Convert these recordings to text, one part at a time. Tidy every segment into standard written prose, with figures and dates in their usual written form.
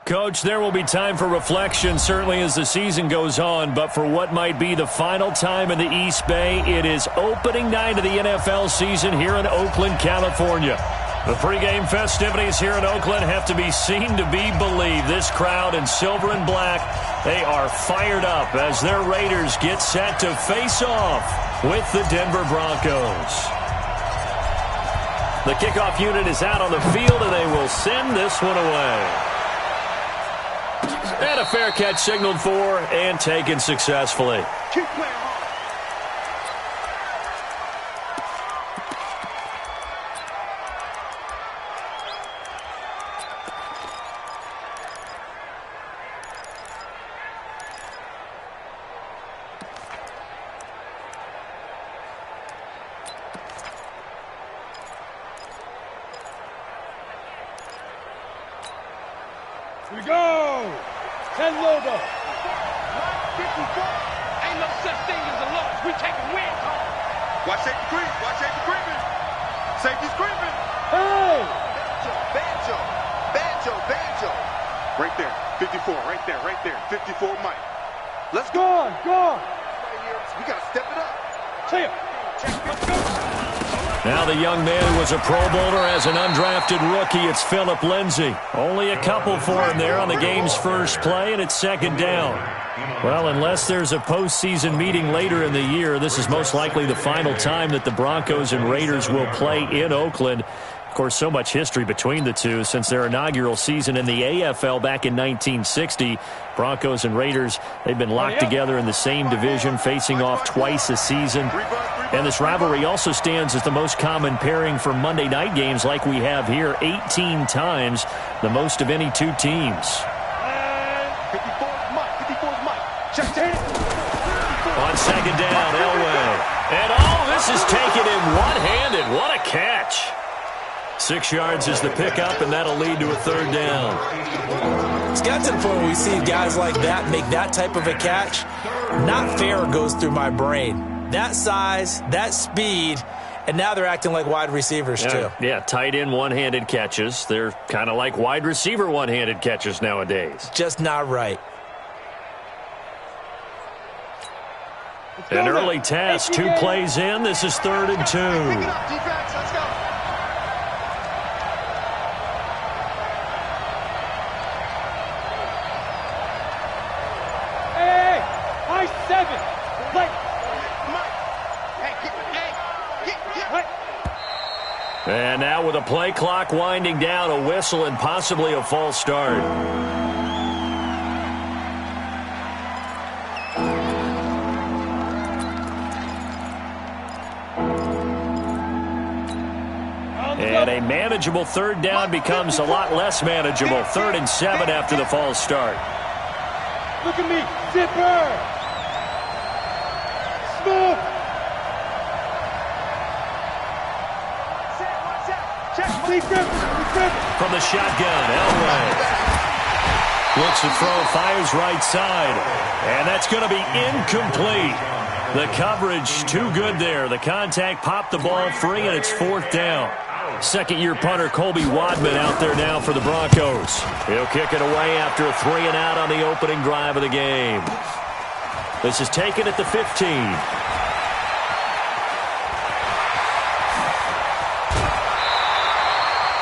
Coach, there will be time for reflection, certainly as the season goes on, but for what might be the final time in the East Bay, it is opening night of the NFL season here in Oakland, California. The pregame festivities here in Oakland have to be seen to be believed. This crowd in silver and black, they are fired up as their Raiders get set to face off with the Denver Broncos. The kickoff unit is out on the field, and they will send this one away. And a fair catch signaled for and taken successfully. Keep playing hard. Here we go! 10 logo. 54. Ain't no such thing as a loss. We taking wins home. Watch safety creep. Watch safety creeping. Safety's creeping. Hey! Banjo. Banjo. Banjo. Right there. 54. Right there. Right there. 54 Mike. Let's go. Go on. Right here. We got to step it up. Clear. Let's go. Now the young man who was a Pro Bowler as an undrafted rookie, it's Phillip Lindsay. Only a couple for him there on the game's first play, and it's second down. Well, unless there's a postseason meeting later in the year, this is most likely the final time that the Broncos and Raiders will play in Oakland. Of course, so much history between the two since their inaugural season in the AFL back in 1960. Broncos and Raiders, they've been locked together in the same division, facing off twice a season. And this rivalry also stands as the most common pairing for Monday night games like we have here, 18 times, the most of any two teams. 54's Mike. 54's Mike. Check it. On second down, Elway. And this is taken in one-handed. What a catch. 6 yards is the pickup, and that'll lead to a third down. It's got to the point where we see guys like that make that type of a catch. Not fair goes through my brain. That size, that speed, and now they're acting like wide receivers too. Yeah, tight end one-handed catches. They're kind of like wide receiver one-handed catches nowadays. Just not right. An early test, 2 plays in. This is 3rd and 2. Pick it up, defense. Let's go. And now with a play clock winding down, a whistle and possibly a false start. And a manageable third down becomes a lot less manageable. 3rd and 7 after the false start. Look at me. Zipper. Smooth. From the shotgun, Elway looks to throw, fires right side, and that's going to be incomplete. The coverage too good there. The contact popped the ball free, and it's 4th down. Second-year punter Colby Wadman out there now for the Broncos. He'll kick it away after a 3 and out on the opening drive of the game. This is taken at the 15.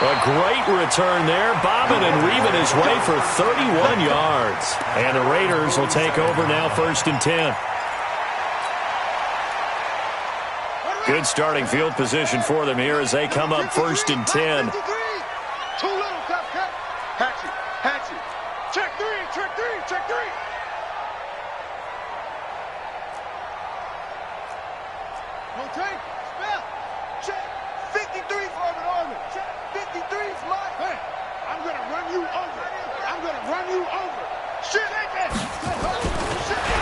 A great return there, bobbing and weaving his way for 31 yards. And the Raiders will take over now, 1st and 10. Good starting field position for them here as they come up 1st and 10. Too little, cut. Hatchet. Check three. No take. Spell. Check. 53 for Armin. Check. 53's mine. Hey, I'm going to run you over. Shit.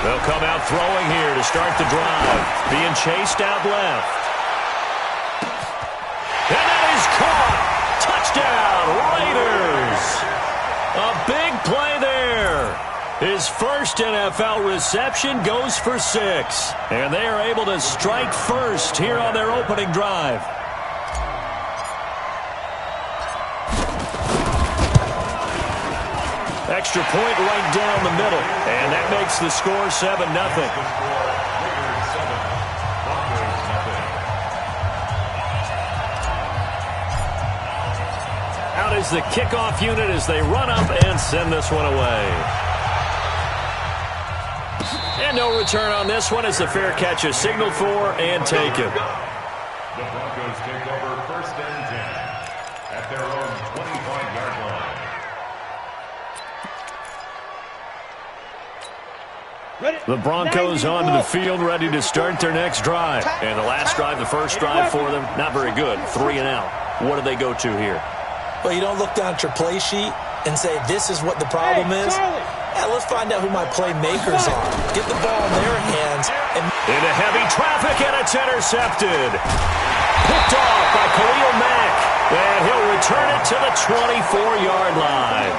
They'll come out throwing here to start the drive. Being chased out left. And that is caught. Touchdown, Raiders. A big play there. His first NFL reception goes for 6. And they are able to strike first here on their opening drive. Extra point right down the middle. And that makes the score 7-0. Out is the kickoff unit as they run up and send this one away. And no return on this one as the fair catch is signaled for and taken. The Broncos take over 1st and 10 at their own 25-yard line. The Broncos onto the field, ready to start their next drive. And the last drive, the first drive for them, not very good. 3 and out. What do they go to here? Well, you don't look down at your play sheet and say, this is what the problem is. Yeah, let's find out who my playmakers are. Get the ball in their hands. And into heavy traffic, and it's intercepted. Picked off by Khalil Mack. And he'll return it to the 24-yard line.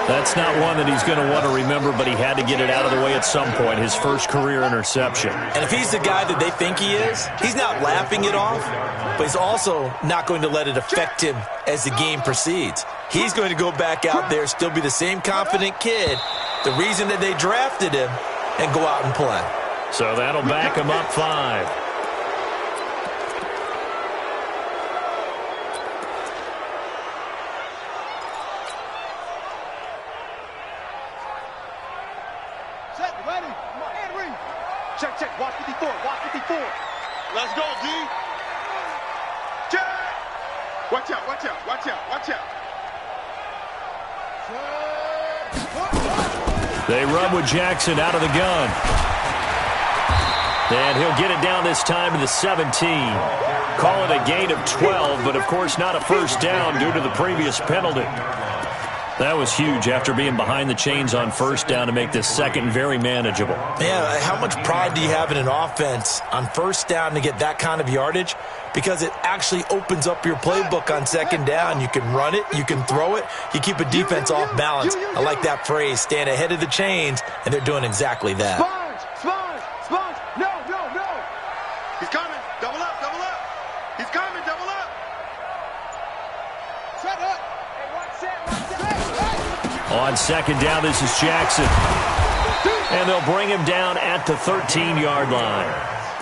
That's not one that he's going to want to remember, but he had to get it out of the way at some point, his first career interception. And if he's the guy that they think he is, he's not laughing it off, but he's also not going to let it affect him as the game proceeds. He's going to go back out there, still be the same confident kid, the reason that they drafted him, and go out and play. So that'll back him up 5. Check. Watch 54. Let's go, G. Check. Watch out. They run with Jackson out of the gun. And he'll get it down this time to the 17. Call it a gain of 12, but of course not a first down due to the previous penalty. That was huge after being behind the chains on first down to make this second very manageable. Yeah, how much pride do you have in an offense on first down to get that kind of yardage? Because it actually opens up your playbook on second down. You can run it, you can throw it, you keep a defense off balance. I like that phrase, stand ahead of the chains, and they're doing exactly that. Sponge, no. He's coming, double up. He's coming, double up. Shut up. On second down, this is Jackson. And they'll bring him down at the 13-yard line.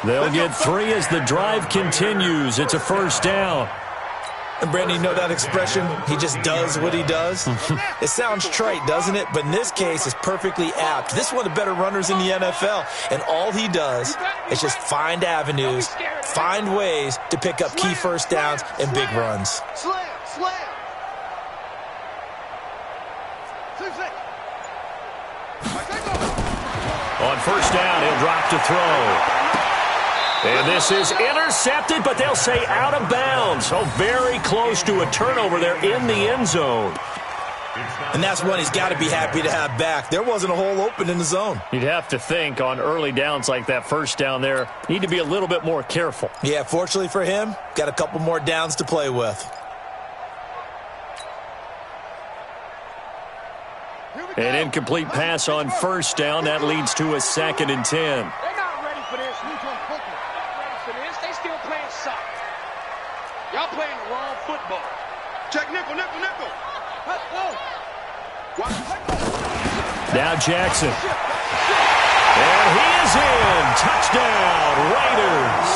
They'll get 3 as the drive continues. It's a first down. And Brandon, you know that expression? He just does what he does? It sounds trite, doesn't it? But in this case, it's perfectly apt. This is one of the better runners in the NFL. And all he does is just find avenues, find ways to pick up key first downs and big runs. Slam. On first down, he'll drop to throw. And this is intercepted, but they'll say out of bounds. So very close to a turnover there in the end zone. And that's one he's got to be happy to have back. There wasn't a hole open in the zone. You'd have to think on early downs like that first down there, need to be a little bit more careful. Yeah, fortunately for him, got a couple more downs to play with. An incomplete pass on first down. That leads to a 2nd and 10. They're not ready for this. They're not ready for this. They still playing soccer. Y'all playing the wrong football. Check nickel. Now Jackson. And he is in. Touchdown, Raiders.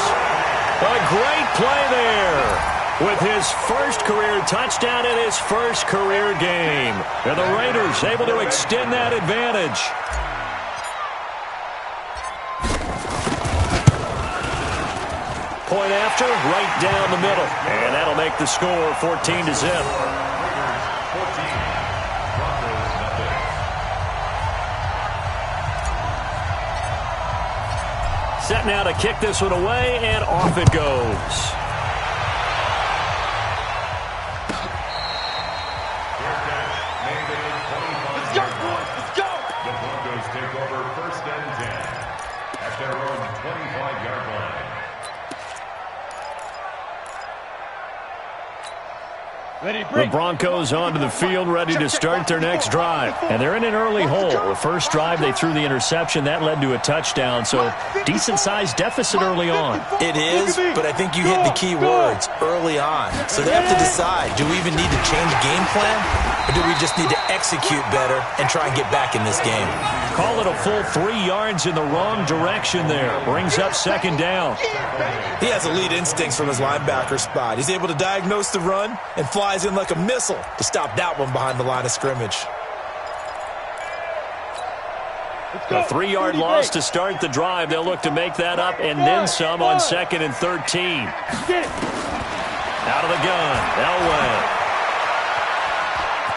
A great play there. With his first career touchdown in his first career game. And the Raiders able to extend that advantage. Point after, right down the middle. And that'll make the score 14-0. Set now to kick this one away, and off it goes. The Broncos onto the field, ready to start their next drive. And they're in an early hole. The first drive, they threw the interception. That led to a touchdown, so decent-sized deficit early on. It is, but I think you hit the key words, early on. So they have to decide, do we even need to change game plan, or do we just need to execute better and try and get back in this game? Call it a full 3 yards in the wrong direction there. Brings up second down. He has elite instincts from his linebacker spot. He's able to diagnose the run and flies in like a missile to stop that one behind the line of scrimmage. A 3-yard loss to start the drive. They'll look to make that up and then some on 2nd and 13. Out of the gun, Elway.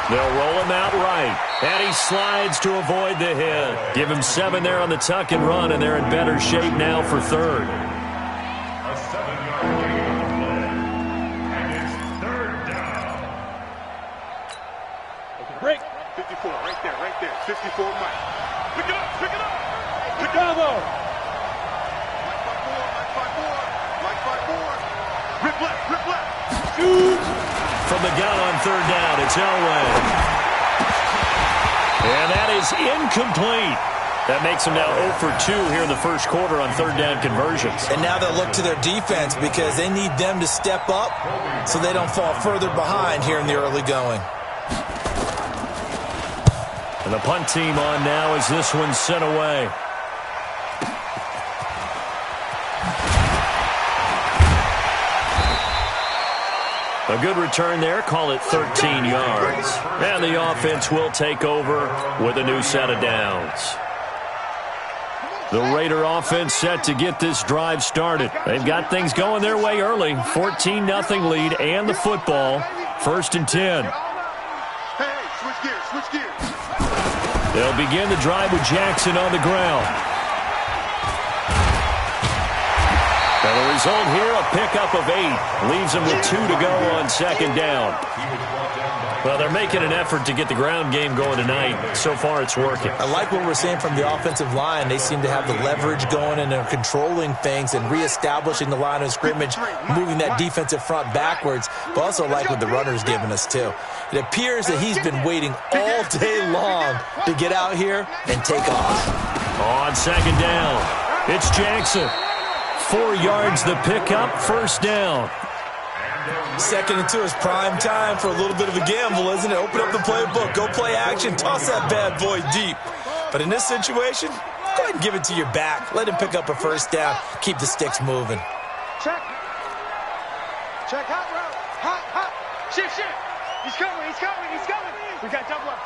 They'll roll him out right, and he slides to avoid the hit. Give him 7 there on the tuck and run, and they're in better shape now for 3rd. A 7-yard gain on the play, and it's 3rd down. Break. 54, right there. 54, Mike. Pick it up. Pick it Bravo. up. Mike 5-4. Rip left. Shoot. From the gun on 3rd down, it's Elway. And that is incomplete. That makes them now 0 for 2 here in the first quarter on 3rd down conversions. And now they'll look to their defense because they need them to step up so they don't fall further behind here in the early going. And the punt team on now as this one's sent away. A good return there, call it 13 yards. And the offense will take over with a new set of downs. The Raider offense set to get this drive started. They've got things going their way early. 14-0 lead and the football. 1st and 10. Hey, switch gears. They'll begin the drive with Jackson on the ground. And the result here, a pickup of 8. Leaves them with 2 to go on 2nd down. Well, they're making an effort to get the ground game going tonight. So far, it's working. I like what we're seeing from the offensive line. They seem to have the leverage going and they're controlling things and reestablishing the line of scrimmage, moving that defensive front backwards. But also like what the runner's giving us, too. It appears that he's been waiting all day long to get out here and take off. On 2nd down, it's Jackson. 4 yards the pickup, 1st down. 2nd and 2 is prime time for a little bit of a gamble, isn't it? Open up the playbook, go play action, toss that bad boy deep. But in this situation, go ahead and give it to your back. Let him pick up a 1st down, keep the sticks moving. Check, hot route. Hot. Shift. He's coming. We got double up.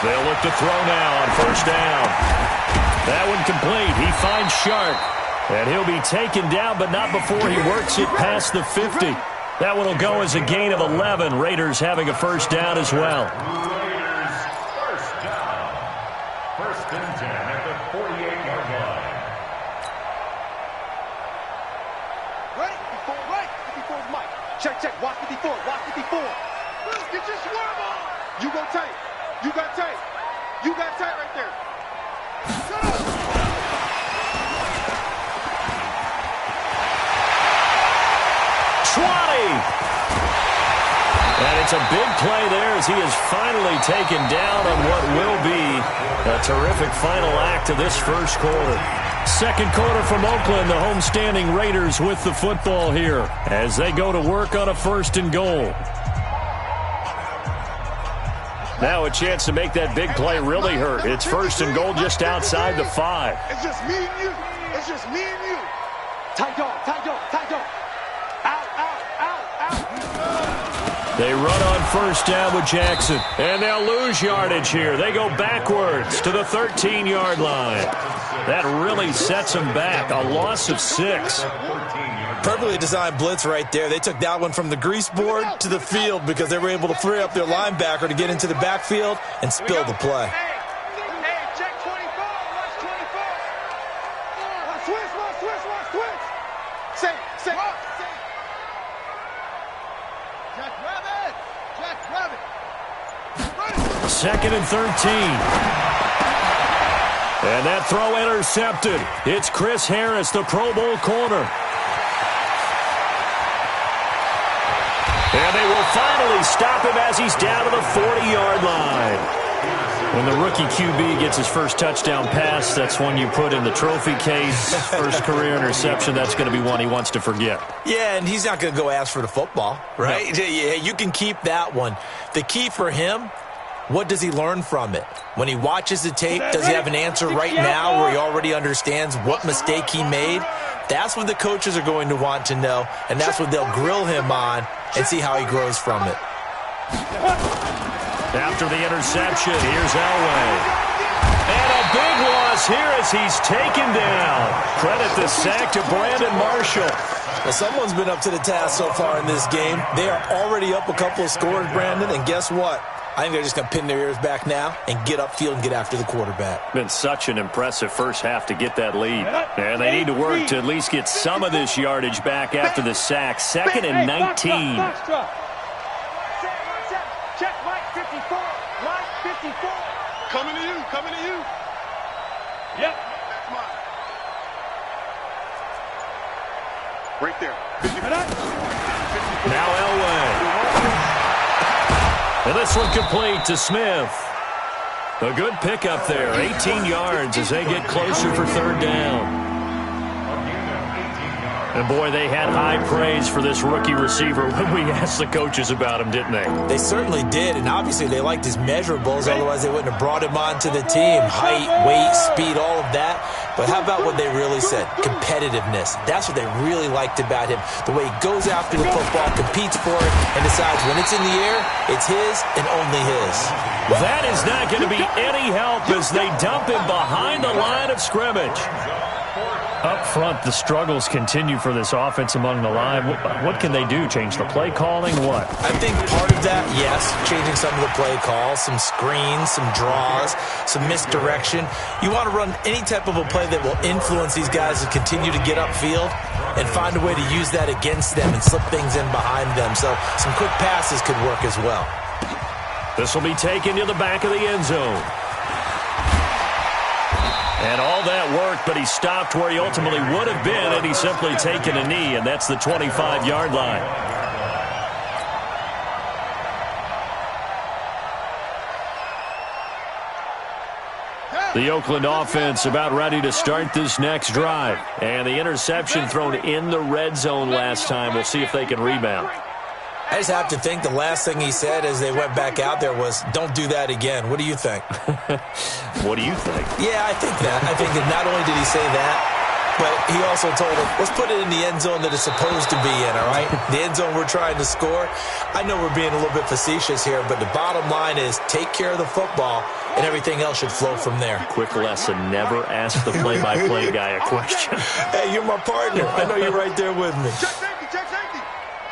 They'll look to throw now on 1st down. That one complete. He finds Shark. And he'll be taken down, but not before he works it past the 50. That one will go as a gain of 11. Raiders having a 1st down as well. Raiders 1st down. 1st and 10 at the 48-yard line. Right. 54 is Mike. Check. Watch 54. Get your swerve on. You go tight. You got tight right there. And it's a big play there as he is finally taken down on what will be a terrific final act of this first quarter. 2nd quarter from Oakland, the homestanding Raiders with the football here as they go to work on a 1st and goal. Now a chance to make that big play really hurt. It's 1st and goal just outside the 5. It's just me and you. Tight dog. They run on 1st down with Jackson, and they'll lose yardage here. They go backwards to the 13-yard line. That really sets them back. A loss of 6. Perfectly designed blitz right there. They took that one from the grease board to the field because they were able to free up their linebacker to get into the backfield and spill the play. Hey, check 24. Watch 24. Switch. Say. Jack Rabbit. 2nd and 13. And that throw intercepted. It's Chris Harris, the Pro Bowl corner. And they will finally stop him as he's down to the 40-yard line. When the rookie QB gets his first touchdown pass, that's one you put in the trophy case. First career interception, that's going to be one he wants to forget. Yeah, and he's not going to go ask for the football, right? No. Yeah, you can keep that one. The key for him, what does he learn from it? When he watches the tape, does he have an answer right now where he already understands what mistake he made? That's what the coaches are going to want to know, and that's what they'll grill him on and see how he grows from it. After the interception, here's Elway. And a big loss here as he's taken down. Credit the sack to Brandon Marshall. Well, someone's been up to the task so far in this game. They are already up a couple of scores, Brandon, and guess what? I think they're just going to pin their ears back now and get upfield and get after the quarterback. Been such an impressive first half to get that lead. And they need to work to at least get some of this yardage back after the sack. 2nd and 19. Check Mike 54. Mike 54. Coming to you. Coming to you. Yep. That's mine. Right there. Now Elway. And this one complete to Smith. A good pickup there. 18 yards as they get closer for 3rd down. And, boy, they had high praise for this rookie receiver when we asked the coaches about him, didn't they? They certainly did, and obviously they liked his measurables. Otherwise, they wouldn't have brought him onto the team. Height, weight, speed, all of that. But how about what they really said? Competitiveness. That's what they really liked about him. The way he goes after the football, competes for it, and decides when it's in the air, it's his and only his. That is not going to be any help as they dump him behind the line of scrimmage. Up front, the struggles continue for this offense among the line. What can they do? Change the play calling? What? I think part of that, yes, changing some of the play calls, some screens, some draws, some misdirection. You want to run any type of a play that will influence these guys to continue to get upfield and find a way to use that against them and slip things in behind them. So some quick passes could work as well. This will be taken to the back of the end zone. And all that worked, but he stopped where he ultimately would have been had he simply taken a knee, and that's the 25-yard line. The Oakland offense about ready to start this next drive. And the interception thrown in the red zone last time. We'll see if they can rebound. I just have to think the last thing he said as they went back out there was, don't do that again. What do you think? What do you think? Yeah, I think that. I think that not only did he say that, but he also told him, let's put it in the end zone that it's supposed to be in, all right? The end zone we're trying to score. I know we're being a little bit facetious here, but the bottom line is take care of the football, and everything else should flow from there. Quick lesson, never ask the play-by-play guy a question. Hey, you're my partner. I know you're right there with me. Check safety. Check safety.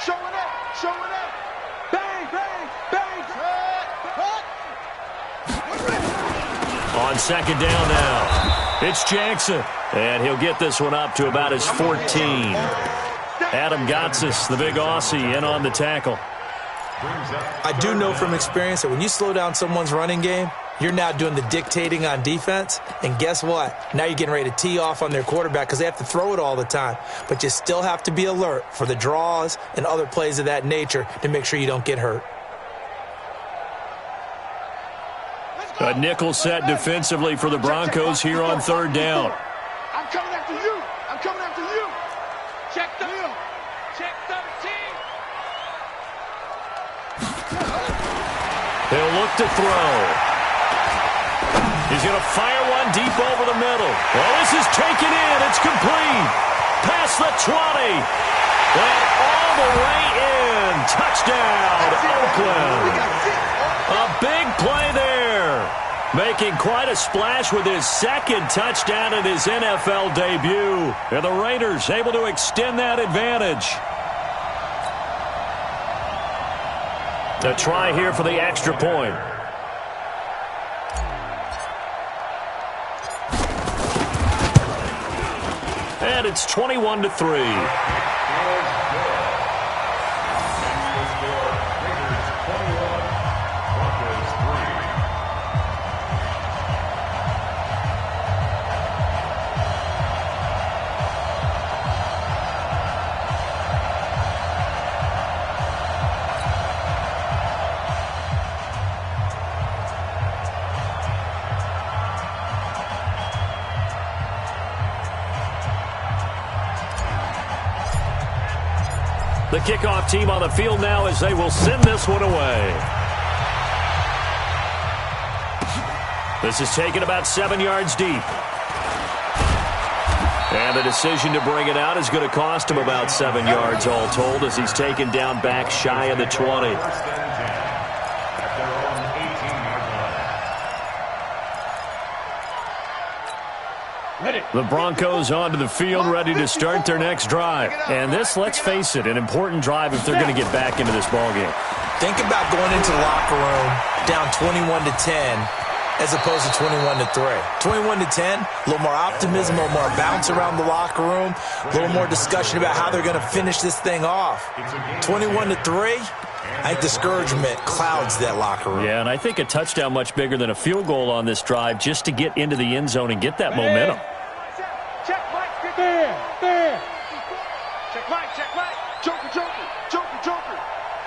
Showing up. Showing up. Bang, bang, bang. On 2nd down now, it's Jackson. And he'll get this one up to about his 14. Adam Gotsis, the big Aussie, in on the tackle. I do know from experience that when you slow down someone's running game, you're now doing the dictating on defense. And guess what? Now you're getting ready to tee off on their quarterback because they have to throw it all the time. But you still have to be alert for the draws and other plays of that nature to make sure you don't get hurt. A nickel set defensively for the Broncos here on 3rd down. I'm coming after you. I'm coming after you. Check 13. He'll look to throw. He's going to fire one deep over the middle. Well, this is taken in. It's complete. Past the 20. And all the way in. Touchdown, Oakland. A big play there. Making quite a splash with his 2nd touchdown in his NFL debut. And the Raiders able to extend that advantage. A try here for the extra point. And it's 21-3. The kickoff team on the field now as they will send this one away. This is taken about 7 yards deep. And the decision to bring it out is going to cost him about 7 yards all told as he's taken down back shy of the 20. The Broncos onto the field, ready to start their next drive. And this, let's face it, an important drive if they're going to get back into this ballgame. Think about going into the locker room down 21-10 as opposed to 21-3. 21-10, a little more optimism, a little more bounce around the locker room, a little more discussion about how they're going to finish this thing off. 21-3, I think discouragement clouds that locker room. Yeah, and I think a touchdown much bigger than a field goal on this drive just to get into the end zone and get that momentum. Check Mike. There. Check Mike. Joker.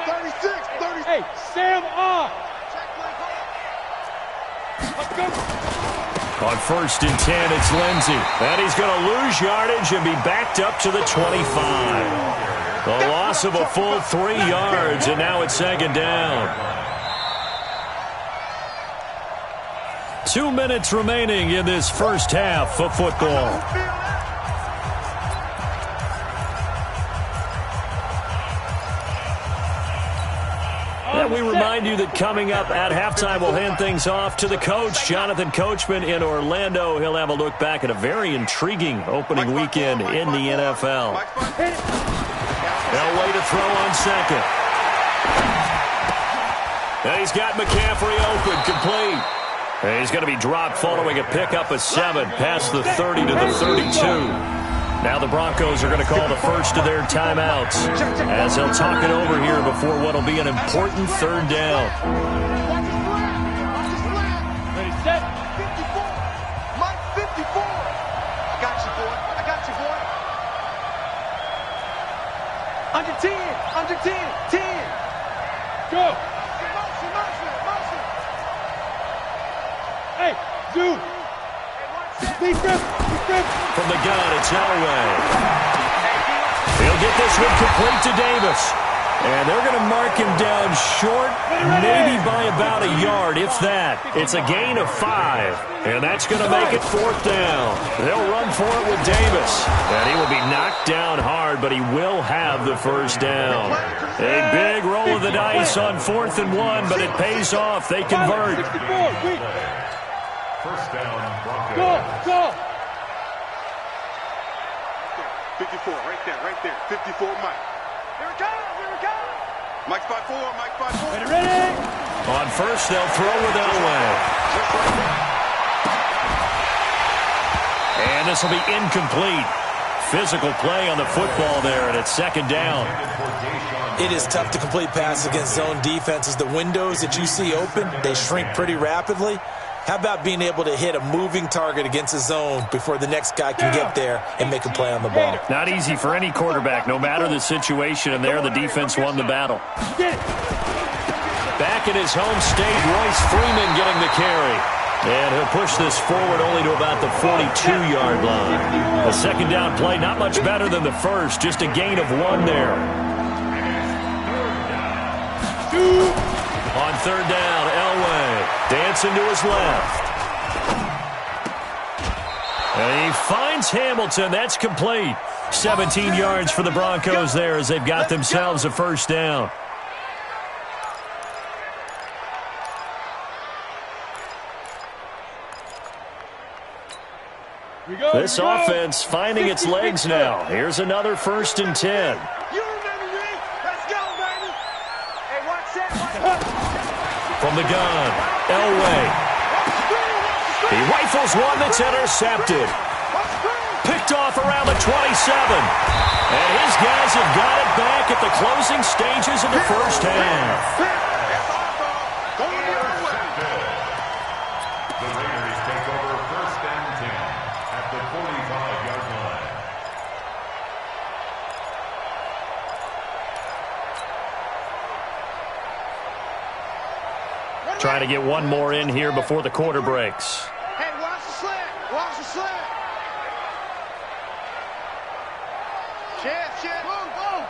36. Hey, Sam off. Let's go. On 1st and 10, it's Lindsey. And he's going to lose yardage and be backed up to the 25. The loss of a full 3 yards, and now it's 2nd down. 2 minutes remaining in this first half of football. And we remind you that coming up at halftime, we'll hand things off to the coach, Jonathan Coachman in Orlando. He'll have a look back at a very intriguing opening weekend in the NFL. Elway to throw on 2nd. And he's got McCaffrey open, complete. And he's going to be dropped following a pickup of 7 past the 30 to the 32. Now the Broncos are going to call the first of their timeouts as they'll talk it over here before what will be an important 3rd down. Ready, set. 54. Mike 54. I got you, boy. Under 10. 10. Go. Motion. Hey, dude. Be grip. From the gun, it's Elway. He'll get this one complete to Davis. And they're going to mark him down short, maybe by about a yard, if that. It's a gain of 5. And that's going to make it 4th down. They'll run for it with Davis. And he will be knocked down hard, but he will have the 1st down. A big roll of the dice on 4th and 1, but it pays off. They convert. 1st down, Broncos. Go. 54, right there. 54, Mike. Here it comes. Mike's by 4. Ready. On 1st, they'll throw with Elway. And this will be incomplete. Physical play on the football there, and it's 2nd down. It is tough to complete passes against zone defenses. The windows that you see open, they shrink pretty rapidly. How about being able to hit a moving target against a zone before the next guy can get there and make a play on the ball? Not easy for any quarterback, no matter the situation, and there the defense won the battle. Back in his home state, Royce Freeman getting the carry. And he'll push this forward only to about the 42-yard line. A 2nd down play, not much better than the first, just a gain of 1 there. On 3rd down, Elway dancing to his left. And he finds Hamilton. That's complete. 17 yards for the Broncos there as they've got themselves a 1st down. This offense finding its legs now. Here's another 1st and 10. From the gun, Elway. He rifles one that's intercepted. Picked off around the 27. And his guys have got it back at the closing stages of the 1st half. The Raiders take over 1st and 10 at the 45-yard line. Trying to get one more in here before the quarter breaks. Hey, watch the slant. Chance. Boom.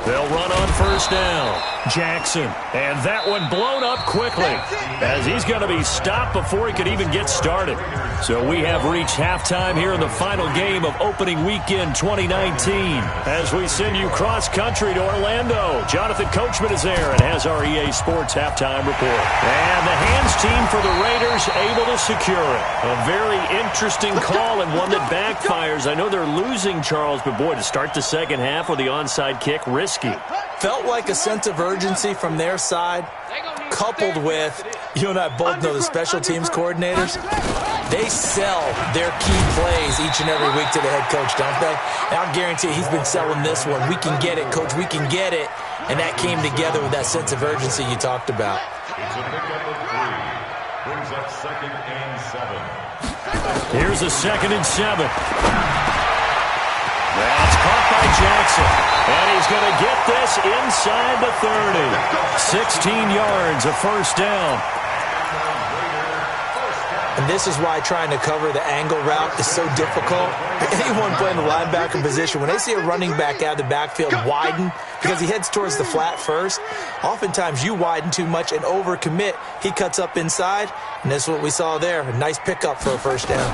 They'll run on first down. Jackson. And that one blown up quickly as he's going to be stopped before he could even get started. So we have reached halftime here in the final game of opening weekend 2019. As we send you cross-country to Orlando, Jonathan Coachman is there and has our EA Sports halftime report. And the hands team for the Raiders able to secure it. A very interesting call and one that backfires. I know they're losing, Charles, but boy, to start the second half with the onside kick, risky. Felt like a sense of urgency from their side, coupled with, you and I both know the special teams coordinators, they sell their key plays each and every week to the head coach, don't they? And I'll guarantee you he's been selling this one. We can get it, coach, we can get it. And that came together with that sense of urgency you talked about. It's a pickup of 3. Brings up 2nd and 7. Here's a 2nd and 7. That's caught by Jackson. And he's going to get this inside the 30. 16 yards, a first down. And this is why trying to cover the angle route is so difficult. Anyone playing the linebacker position, when they see a running back out of the backfield widen because he heads towards the flat first, oftentimes you widen too much and overcommit. He cuts up inside, and this is what we saw there. A nice pickup for a first down.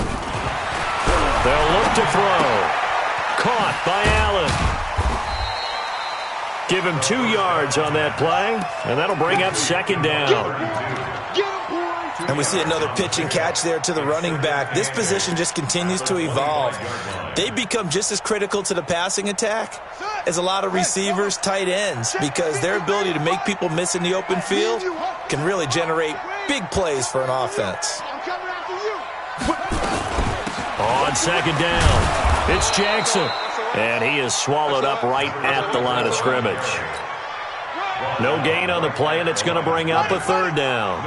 They'll look to throw. Caught by Allen. Give him 2 yards on that play, and that'll bring up 2nd down. And we see another pitch and catch there to the running back. This position just continues to evolve. They become just as critical to the passing attack as a lot of receivers, tight ends, because their ability to make people miss in the open field can really generate big plays for an offense. On 2nd down. It's Jackson, and he is swallowed up right at the line of scrimmage. No gain on the play, and it's going to bring up a 3rd down.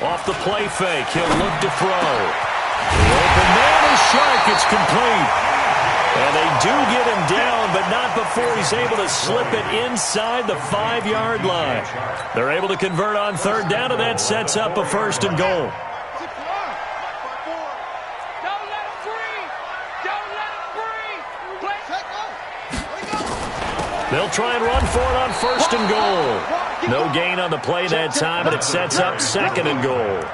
Off the play fake, he'll look to throw. The open man is Shark. It's complete. And they do get him down, but not before he's able to slip it inside the 5-yard line. They're able to convert on 3rd down, and that sets up a 1st and goal. They'll try and run for it on 1st and goal. No gain on the play that time, but it sets up 2nd and goal.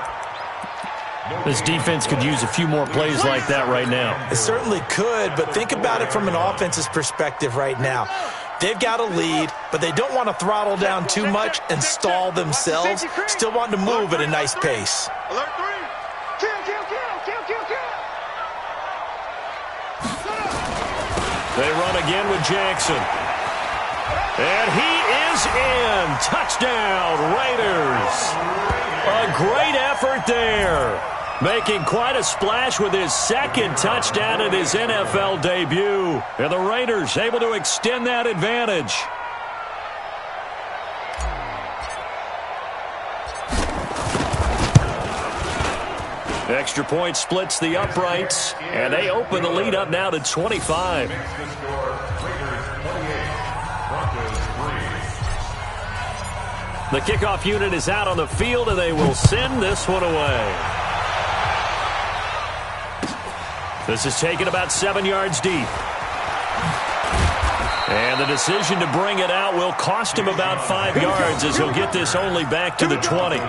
This defense could use a few more plays like that right now. It certainly could, but think about it from an offense's perspective right now. They've got a lead, but they don't want to throttle down too much and stall themselves. Still want to move at a nice pace. Alert 3. Kill. They run again with Jackson. And he is in. Touchdown, Raiders. A great effort there. Making quite a splash with his 2nd touchdown in his NFL debut. And the Raiders able to extend that advantage. Extra point splits the uprights, and they open the lead up now to 25. The kickoff unit is out on the field, and they will send this one away. This is taken about 7 yards deep. And the decision to bring it out will cost him about 5 yards as he'll get this only back to the 20.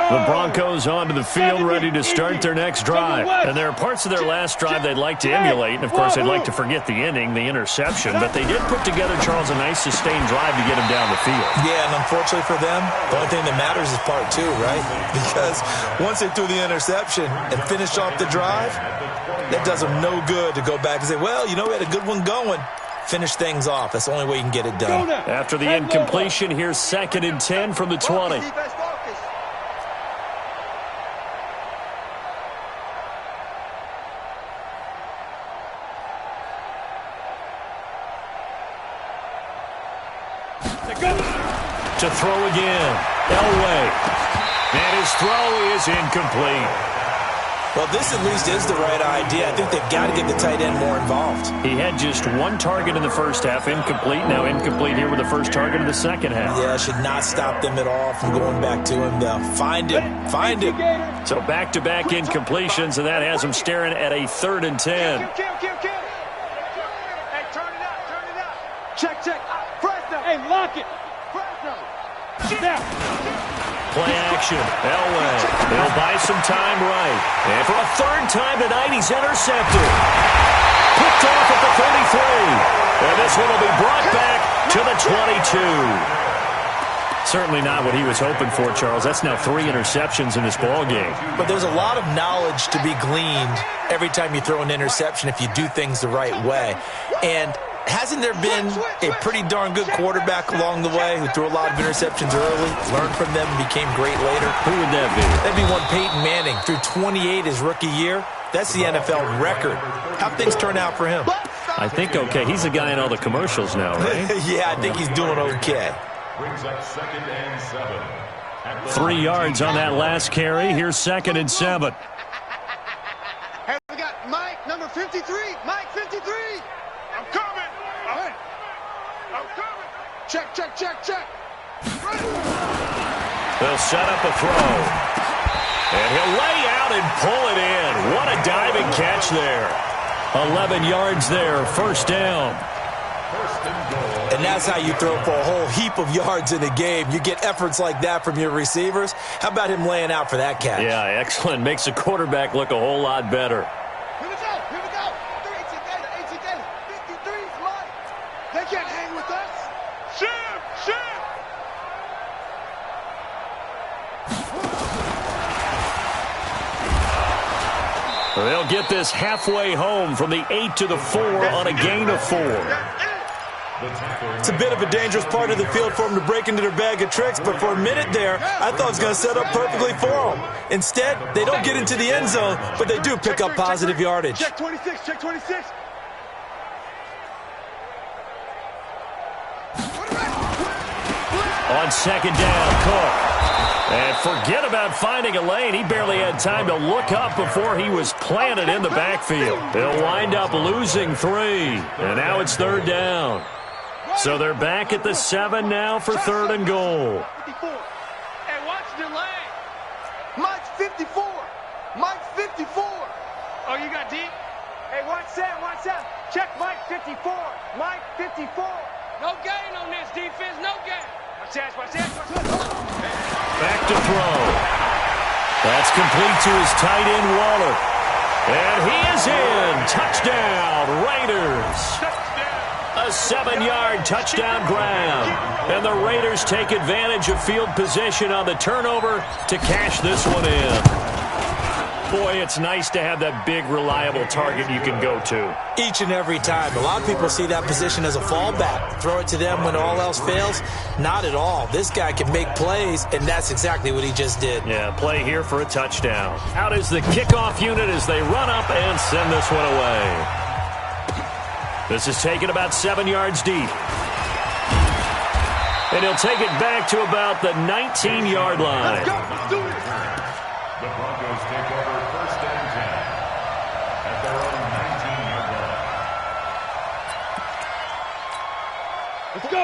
The Broncos onto the field, ready to start their next drive. And there are parts of their last drive they'd like to emulate. And, of course, they'd like to forget the ending, the interception. But they did put together, Charles, a nice sustained drive to get him down the field. Yeah, and unfortunately for them, the only thing that matters is part 2, right? Because once they threw the interception and finished off the drive, that does them no good to go back and say, well, you know, we had a good one going. Finish things off. That's the only way you can get it done. After the incompletion, here's 2nd and 10 from the 20. To throw again. Elway. And his throw is incomplete. Well, this at least is the right idea. I think they've got to get the tight end more involved. He had just one target in the first half, incomplete. Now incomplete here with the first target of the second half. Yeah, should not stop them at all from going back to him, though. Find him. Find him. So back-to-back incompletions, and that has him staring at a 3rd and 10. Hey, turn it up. Check. Fresno. Hey, lock it. Fresno. Now. Play action. Elway. He'll buy some time right. And for a 3rd time tonight, he's intercepted. Picked off at the 33. And this one will be brought back to the 22. Certainly not what he was hoping for, Charles. That's now 3 interceptions in this ball game. But there's a lot of knowledge to be gleaned every time you throw an interception if you do things the right way. And hasn't there been a pretty darn good quarterback along the way who threw a lot of interceptions early, learned from them, and became great later? Who would that be? That'd be one Peyton Manning. Threw 28 his rookie year. That's the NFL record. How'd things turn out for him? I think okay. He's the guy in all the commercials now, right? Yeah, I think he's doing okay. Brings up 2nd and 7. 3 yards on that last carry. Here's 2nd and 7. Hey, we got Mike, number 53. Mike, 53. I'm coming. I'm coming. Check. They'll set up a throw. And he'll lay out and pull it in. What a diving catch there. 11 yards there, 1st down. And that's how you throw for a whole heap of yards in a game. You get efforts like that from your receivers. How about him laying out for that catch? Yeah, excellent. Makes the quarterback look a whole lot better. Here we go. 3 together. 53's mine. They can't hang with us. Shift. They'll get this halfway home from the 8 to the 4 on a gain of 4. It's a bit of a dangerous part of the field for them to break into their bag of tricks, but for a minute there, I thought it was going to set up perfectly for them. Instead, they don't get into the end zone, but they do pick up positive yardage. Check 26. On 2nd down, Cook. And forget about finding a lane. He barely had time to look up before he was planted in the backfield. They'll wind up losing 3. And now it's 3rd down. So they're back at the 7 now for 3rd and goal. 54. Hey, watch the lane. Mike's 54. Mike's 54. Oh, you got deep? Hey, watch Sam. Check Mike 54. Mike 54. No gain on this defense. No gain. Watch that. Back to throw. That's complete to his tight end, Waller. And he is in. Touchdown, Raiders. A 7-yard touchdown grab. And the Raiders take advantage of field position on the turnover to cash this one in. Boy, it's nice to have that big, reliable target you can go to. Each and every time. A lot of people see that position as a fallback. Throw it to them when all else fails. Not at all. This guy can make plays, and that's exactly what he just did. Yeah, play here for a touchdown. Out is the kickoff unit as they run up and send this one away. This is taken about 7 yards deep. And he'll take it back to about the 19-yard line. Let's do it. The Broncos take over 1st and 10 at their own 19-yard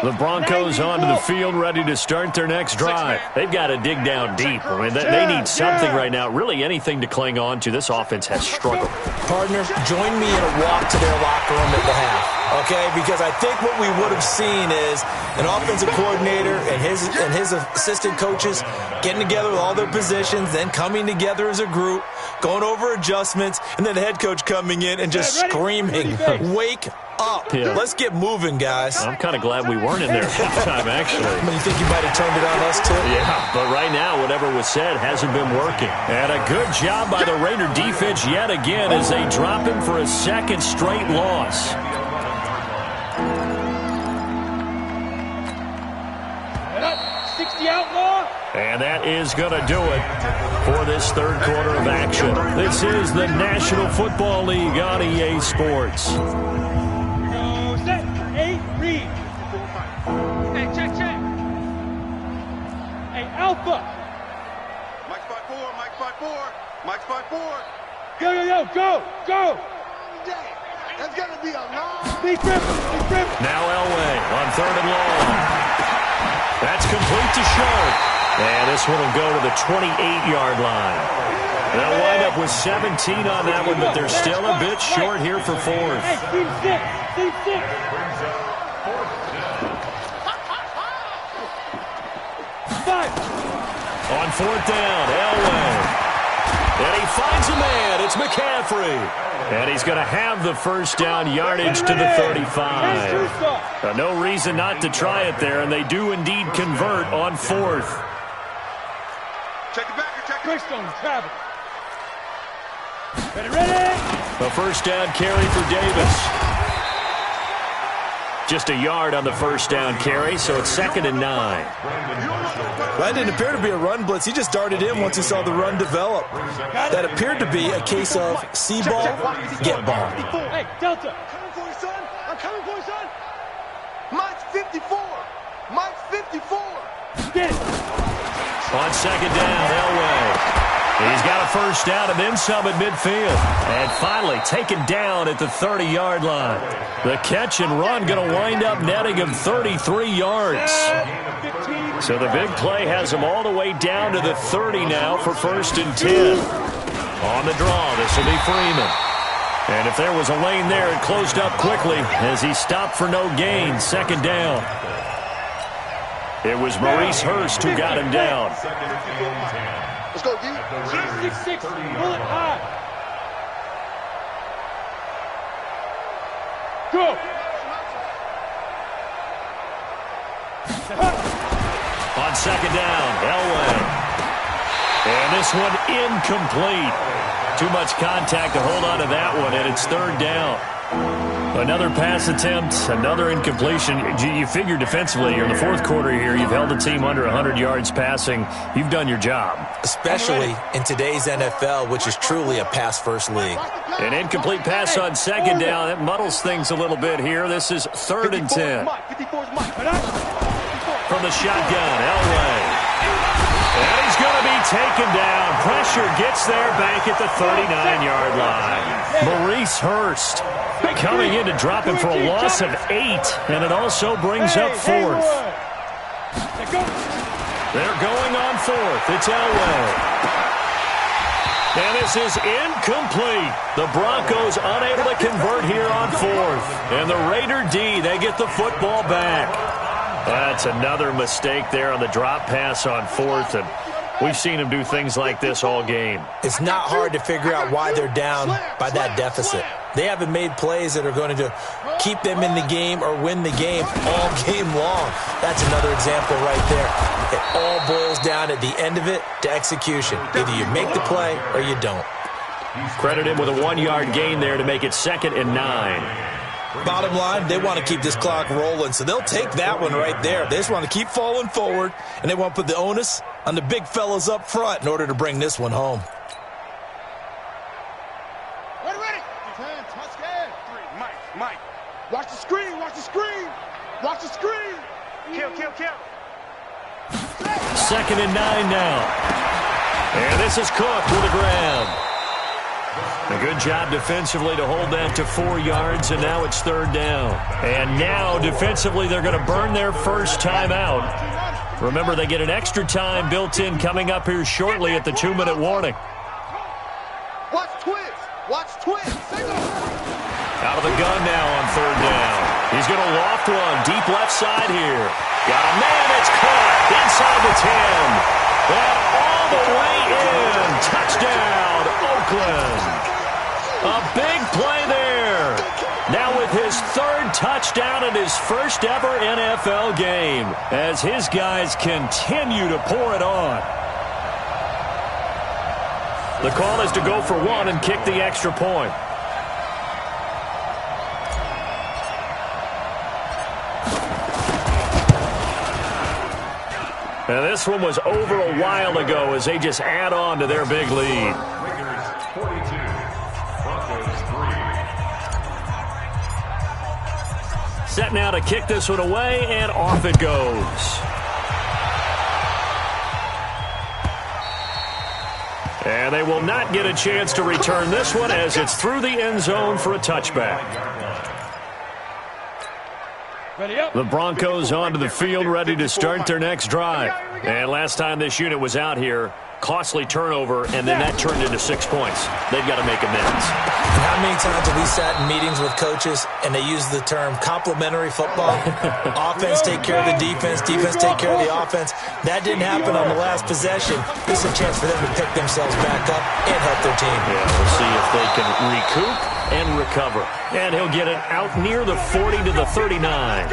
line. The Broncos onto the field, ready to start their next drive. They've got to dig down deep. I mean, they need something right now, really anything to cling on to. This offense has struggled. Partner, join me in a walk to their locker room at the half. Okay, because I think what we would have seen is an offensive coordinator and his assistant coaches getting together with all their positions, then coming together as a group, going over adjustments, and then the head coach coming in and just screaming, "Wake up. Yeah. Let's get moving, guys." I'm kind of glad we weren't in there at halftime, actually. You think you might have turned it on us, too? Yeah, but right now, whatever was said hasn't been working. And a good job by the Raider defense yet again as they drop him for a 2nd straight loss. And that is going to do it for this 3rd quarter of action. This is the National Football League on EA Sports. Set. 8, read. Hey, check. Hey, Alpha. Mike's 5-4. Go! That's going to be a long... Now Elway on 3rd and long. That's complete to Sharp. And this one will go to the 28-yard line. They'll wind up with 17 on that one, but they're still a bit short here for 4th. Team 6. On 4th down, Elway. And he finds a man. It's McCaffrey. And he's going to have the first down yardage to the 35. No reason not to try it there, and they do indeed convert on 4th. Check it back. Check it. Travis. Ready? A first down carry for Davis. Just a yard on the first down carry, so it's 2nd and 9. That didn't appear to be a run blitz. He just darted in once he saw the run develop. That appeared to be a case of see ball, get ball. Hey, Delta. I'm coming for you, son. Mike's 54. Get it. On 2nd down, Elway. He's got a first down and then some at midfield. And finally taken down at the 30-yard line. The catch and run going to wind up netting him 33 yards. So the big play has him all the way down to the 30 now for 1st and 10. On the draw, this will be Freeman. And if there was a lane there, it closed up quickly as he stopped for no gain. 2nd down. It was Maurice Hurst who got him down. Let's go, D. 6-6, bullet high. Go. On 2nd down, Elway. And this one incomplete. Too much contact to hold on to that one, and it's 3rd down. Another pass attempt, another incompletion. You figure defensively, you're in the 4th quarter here, you've held the team under 100 yards passing. You've done your job. Especially in today's NFL, which is truly a pass-first league. An incomplete pass on 2nd down. That muddles things a little bit here. This is 3rd and 10. From the shotgun, Elway. And he's going to be taken down. Pressure gets there back at the 39-yard line. Maurice Hurst coming in to drop him for a loss of 8, and it also brings up 4th. They're going on 4th. It's Elway. And this is incomplete. The Broncos unable to convert here on 4th. And the Raider D, they get the football back. That's another mistake there on the drop pass on 4th, and we've seen him do things like this all game. It's not hard to figure out why they're down by that deficit. They haven't made plays that are going to keep them in the game or win the game all game long. That's another example right there. It all boils down at the end of it to execution. Either you make the play or you don't. Credit him with a 1-yard gain there to make it 2nd and 9. Bottom line, they want to keep this clock rolling, so they'll take that one right there. They just want to keep falling forward, and they want to put the onus on the big fellas up front in order to bring this one home. Ready. 10, touchdown. 3, Mike. Watch the screen. Kill. 2nd and 9 now. And this is Cook with a grab. A good job defensively to hold that to 4 yards, and now it's 3rd down. And now defensively they're going to burn their first time out. Remember, they get an extra time built in coming up here shortly at the 2-minute warning. Watch twist. Out of the gun now on 3rd down. He's going to loft one deep left side here. Got a man, it's caught inside the 10. And all the way in. Touchdown, Oakland. A big play there. Now with his 3rd touchdown in his first ever NFL game, as his guys continue to pour it on. The call is to go for 1 and kick the extra point. And this one was over a while ago as they just add on to their big lead. Set now to kick this one away, and off it goes. And they will not get a chance to return this one as it's through the end zone for a touchback. The Broncos onto the field, ready to start their next drive. And last time this unit was out here, costly turnover, and then that turned into 6 points. They've got to make amends. How many times have we sat in meetings with coaches and they use the term complementary football? Offense take care of the defense, defense take care of the offense. That didn't happen on the last possession. This is a chance for them to pick themselves back up and help their team. Yeah, we'll see if they can recoup and recover. And he'll get it out near the 40 to the 39.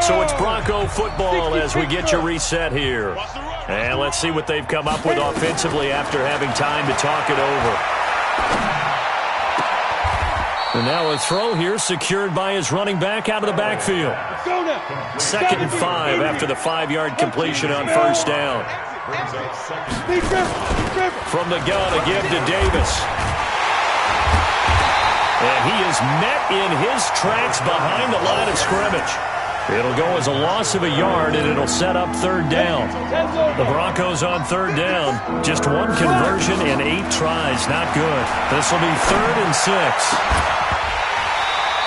So it's Bronco football as we get you reset here. And let's see what they've come up with offensively after having time to talk it over. And now a throw here secured by his running back out of the backfield. 2nd and 5 after the 5-yard completion on first down. From the gun, a give to Davis. And he is met in his tracks behind the line of scrimmage. It'll go as a loss of a yard, and it'll set up 3rd down. The Broncos on 3rd down. Just 1 conversion and 8 tries. Not good. This will be 3rd and 6.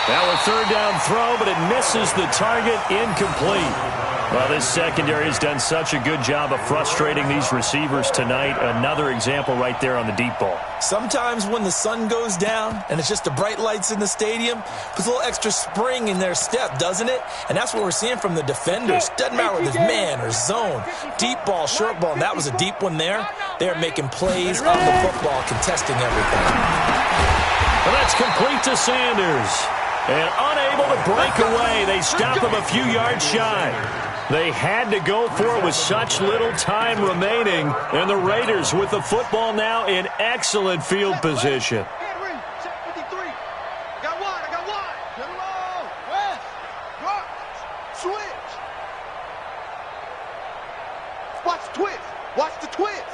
Now a 3rd down throw, but it misses the target. Incomplete. Well, this secondary has done such a good job of frustrating these receivers tonight. Another example right there on the deep ball. Sometimes when the sun goes down and it's just the bright lights in the stadium, puts a little extra spring in their step, doesn't it? And that's what we're seeing from the defenders. Doesn't matter whether it's man or zone, deep ball, short ball, and that was a deep one there. They're making plays on the football, contesting everything. Well, that's complete to Sanders. And unable to break away, they stop him a few yards shy. They had to go for it with such little time remaining. And the Raiders with the football now in excellent field position. Watch the twist.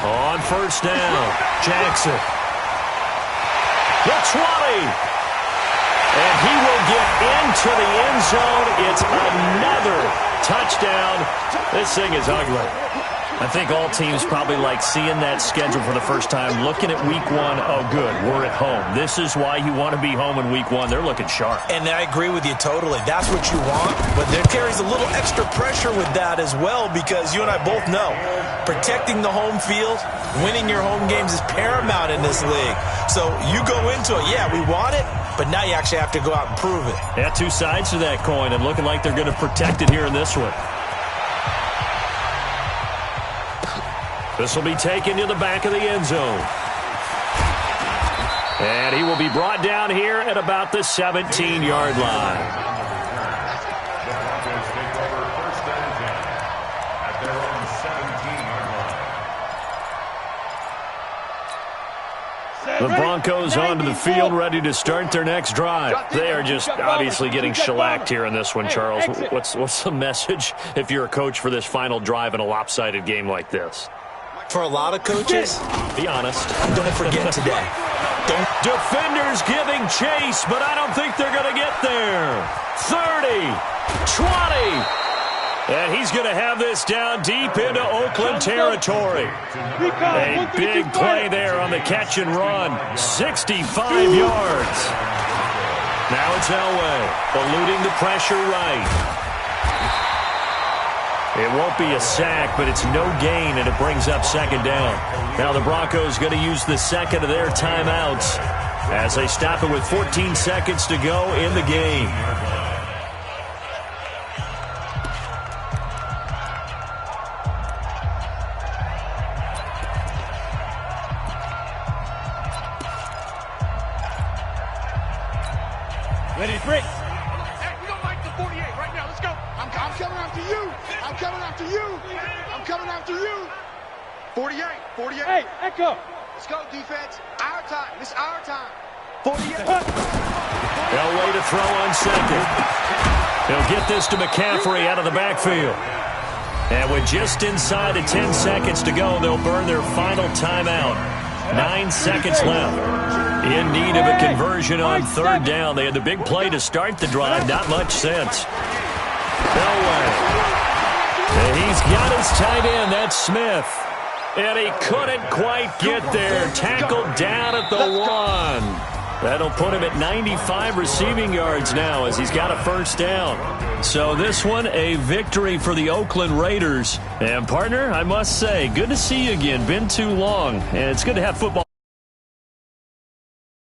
On first down, Jackson. The 20. And he will get into the end zone. It's another touchdown. This thing is ugly. I think all teams probably like seeing that schedule for the first time, looking at week 1. Oh, good, we're at home. This is why you want to be home in week 1. They're looking sharp. And I agree with you totally. That's what you want. But there carries a little extra pressure with that as well, because you and I both know protecting the home field, winning your home games is paramount in this league. So you go into it, yeah, we want it, but now you actually have to go out and prove it. Yeah, 2 sides to that coin, and looking like they're going to protect it here in this one. This will be taken to the back of the end zone. And he will be brought down here at about the 17-yard line. The Broncos onto the field, ready to start their next drive. They are just obviously getting shellacked here in this one, Charles. What's the message if you're a coach for this final drive in a lopsided game like this? For a lot of coaches, be honest. Don't forget today. Defenders giving chase, but I don't think they're going to get there. 30, 20. And he's going to have this down deep into Oakland territory. A big play there on the catch and run. 65 yards. Now it's Elway, eluding the pressure right. It won't be a sack, but it's no gain, and it brings up 2nd down. Now the Broncos going to use the second of their timeouts as they stop it with 14 seconds to go in the game. Ready, break. Hey, we don't like the 48 right now. Let's go. I'm coming after you. I'm coming after you. I'm coming after you. 48, 48. Hey, Echo. Let's go, defense. Our time. This is our time. 48. Elway to throw on second. He'll get this to McCaffrey out of the backfield. And with just inside of 10 seconds to go, they'll burn their final timeout. 9 seconds left. In need of a conversion on 3rd down. They had the big play to start the drive. Not much sense. No way. And he's got his tight end. That's Smith. And he couldn't quite get there. Tackled down at the 1. That'll put him at 95 receiving yards now as he's got a first down. So this one, a victory for the Oakland Raiders. And, partner, I must say, good to see you again. Been too long, and it's good to have football.